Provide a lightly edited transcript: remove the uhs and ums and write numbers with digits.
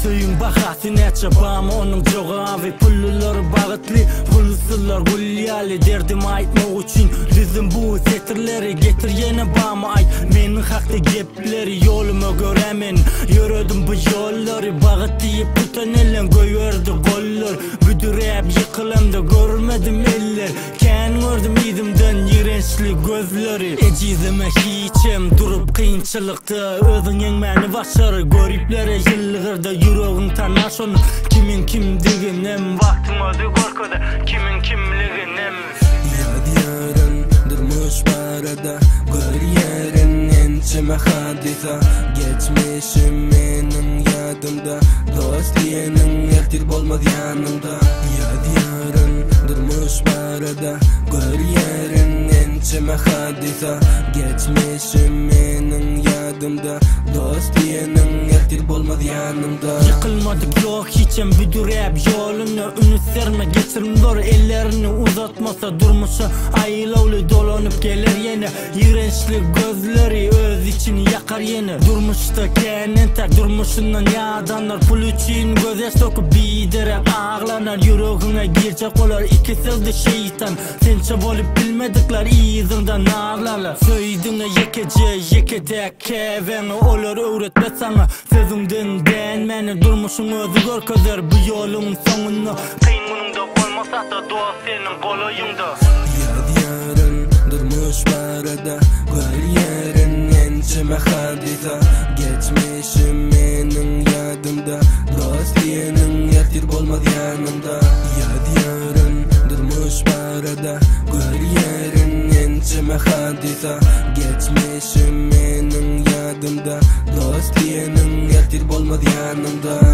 Suyun bahası neçe bağımı onun jogavi pullular bağıtlı pulsuzlar gulyali derdim aytmak üçün Lüzüm bu setirleri getir yine bağımı ay Menin haklı gepleri yolumu göremin Yürüdüm bu yolları bağıt deyip tutan ellen göverdi goller Büdürep yıkılamda görmedim eller Ken gördüm idimden yirençli gözleri Ecizime hiçem durup kıyınçılıkta Özün yenmeni başarı görüplere yıllıgırda yüreğin tanış onu Kimin kimdiginem vaktim ödü korkuda Kimin kimliginem Yadiyarın durmuş barada gör yerin ençime hadisa Geçmişim menin yadımda Dost diyenin ertir bolmaz yanımda Yadiyarın durmuş barada gör yerin ençime hadisa Geçmişim menin yadımda Dost diyenin ertir bolmaz yanımda Yıkılmadık yok hiçem büdürep yolunu Ünü serme geçirim doğru ellerini uzatmasa Durmuşa ayılavlı dolanıp gelir yine İğrençli gözleri öz içini yakar yine Durmuşta kendin tak durmuşundan yadanlar Pul için göz yaş dokup biderek ağlanar Yüreğine girecek olar iki sözde şeytan Sençe bolup bilmedikler izinden ağlarlar Söydüğüne yekede keveni olar öğretme sana Sözünden denmeni durmuşun özü görközer Bu yolun sonunu Kıyın bununda olmasa da doğa senin kolayında Yadiyarın durmuş barada gör yerin ençime hadisa Geçmişim menin yadımda Dost diyenin ertir bolmaz yanımda Yadiyarın durmuş barada gör yerin ençime hadisa Geçmişim menin yadımda Dost diyenin ertir bolmaz yanımda